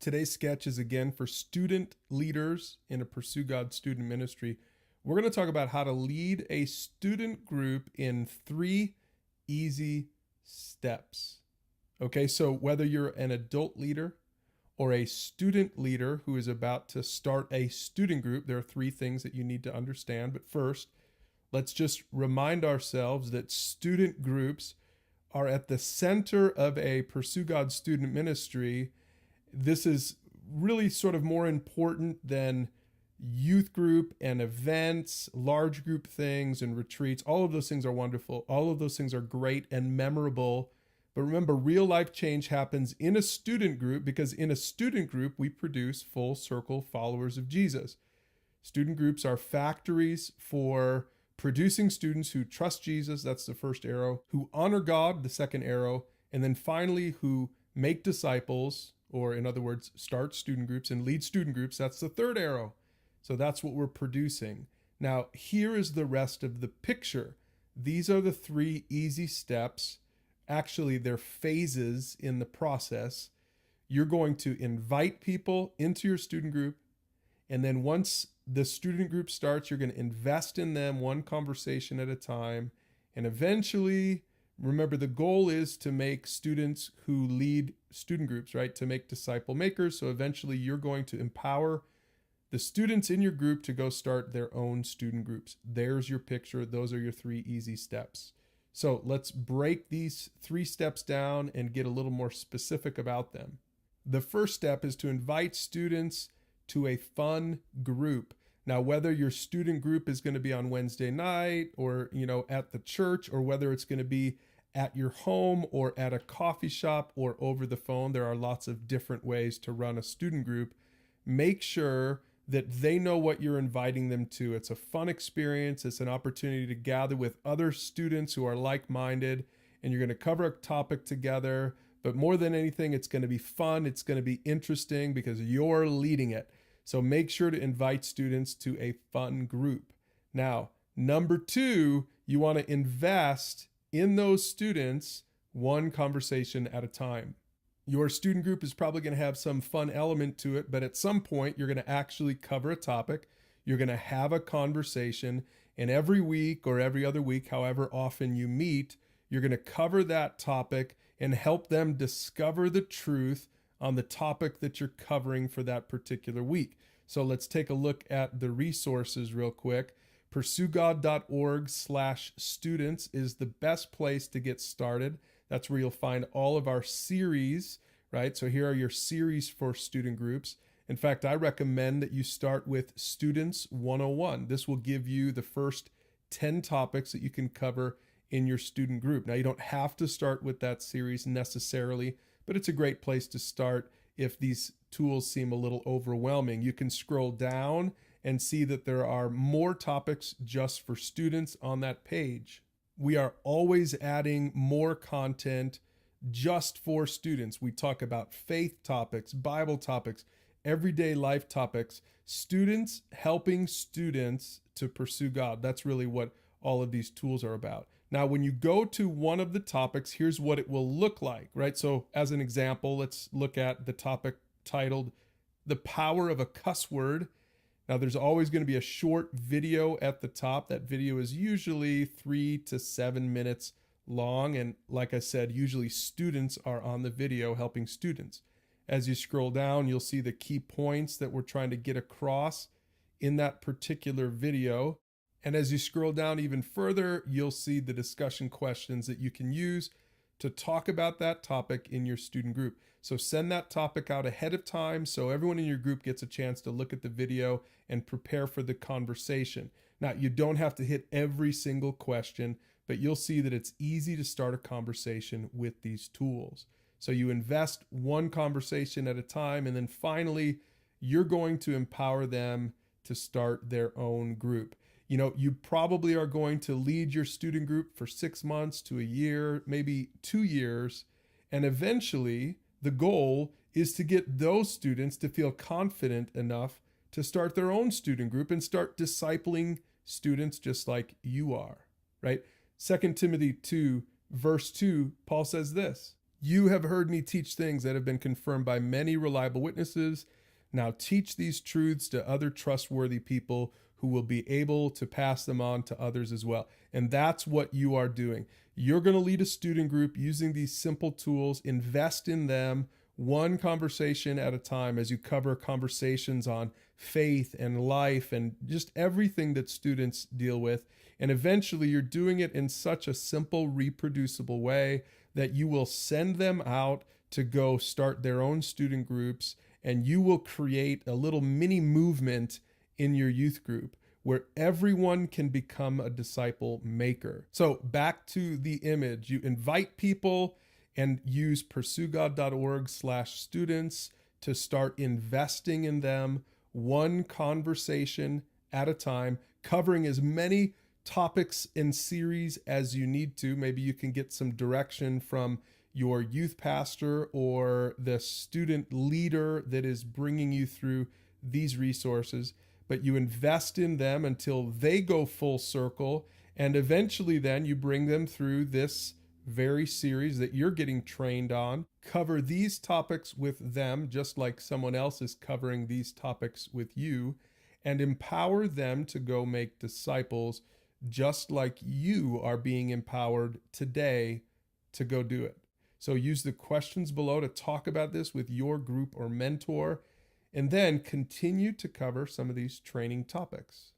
Today's sketch is again for student leaders in a Pursue God student ministry. We're going to talk about how to lead a student group in 3 easy steps. Okay, so whether you're an adult leader or a student leader who is about to start a student group, there are 3 things that you need to understand. But first, let's just remind ourselves that student groups are at the center of a Pursue God student ministry. This is really sort of more important than youth group and events, large group things and retreats. All of those things are wonderful. All of those things are great and memorable. But remember, real life change happens in a student group, because in a student group, we produce full circle followers of Jesus. Student groups are factories for producing students who trust Jesus, that's the first arrow, who honor God, the second arrow, and then finally who make disciples, or in other words, start student groups and lead student groups, that's the third arrow. So that's what we're producing. Now, here is the rest of the picture. These are the 3 easy steps. Actually, they're phases in the process. You're going to invite people into your student group, and then once the student group starts, you're going to invest in them one conversation at a time. And eventually, remember, the goal is to make students who lead student groups, right? To make disciple makers. So eventually you're going to empower the students in your group to go start their own student groups. There's your picture. Those are your 3 easy steps. So let's break these 3 steps down and get a little more specific about them. The first step is to invite students to a fun group. Now, whether your student group is going to be on Wednesday night or, at the church, or whether it's going to be at your home or at a coffee shop or over the phone, there are lots of different ways to run a student group. Make sure that they know what you're inviting them to. It's a fun experience. It's an opportunity to gather with other students who are like-minded, and you're going to cover a topic together. But more than anything, it's going to be fun. It's going to be interesting because you're leading it. So make sure to invite students to a fun group. Now, number 2, you want to invest in those students one conversation at a time. Your student group is probably going to have some fun element to it, but at some point you're going to actually cover a topic. You're going to have a conversation, and every week or every other week, however often you meet, you're going to cover that topic and help them discover the truth on the topic that you're covering for that particular week. So let's take a look at the resources real quick. PursueGod.org/students is the best place to get started. That's where you'll find all of our series, right? So here are your series for student groups. In fact, I recommend that you start with Students 101. This will give you the first 10 topics that you can cover in your student group. Now, you don't have to start with that series necessarily, but it's a great place to start if these tools seem a little overwhelming. You can scroll down and see that there are more topics just for students on that page. We are always adding more content just for students. We talk about faith topics, Bible topics, everyday life topics, students helping students to pursue God. That's really what all of these tools are about. Now, when you go to one of the topics, here's what it will look like, right? So as an example, let's look at the topic titled The Power of a Cuss Word. Now, there's always going to be a short video at the top. That video is usually 3 to 7 minutes long. And like I said, usually students are on the video helping students. As you scroll down, you'll see the key points that we're trying to get across in that particular video. And as you scroll down even further, you'll see the discussion questions that you can use to talk about that topic in your student group. So send that topic out ahead of time so everyone in your group gets a chance to look at the video and prepare for the conversation. Now, you don't have to hit every single question, but you'll see that it's easy to start a conversation with these tools. So you invest one conversation at a time, and then finally, you're going to empower them to start their own group. You probably are going to lead your student group for 6 months to a year, maybe 2 years. And eventually the goal is to get those students to feel confident enough to start their own student group and start discipling students just like you are, right? 2 Timothy 2, verse 2, Paul says this: You have heard me teach things that have been confirmed by many reliable witnesses. Now teach these truths to other trustworthy people who will be able to pass them on to others as well. And that's what you are doing. You're going to lead a student group using these simple tools, invest in them one conversation at a time as you cover conversations on faith and life and just everything that students deal with. And eventually you're doing it in such a simple, reproducible way that you will send them out to go start their own student groups, and you will create a little mini movement in your youth group where everyone can become a disciple maker. So back to the image, you invite people and use pursuegod.org/students to start investing in them one conversation at a time, covering as many topics in series as you need to. Maybe you can get some direction from your youth pastor or the student leader that is bringing you through these resources, but you invest in them until they go full circle, and eventually then you bring them through this very series that you're getting trained on. Cover these topics with them just like someone else is covering these topics with you, and empower them to go make disciples just like you are being empowered today to go do it. So use the questions below to talk about this with your group or mentor, and then continue to cover some of these training topics.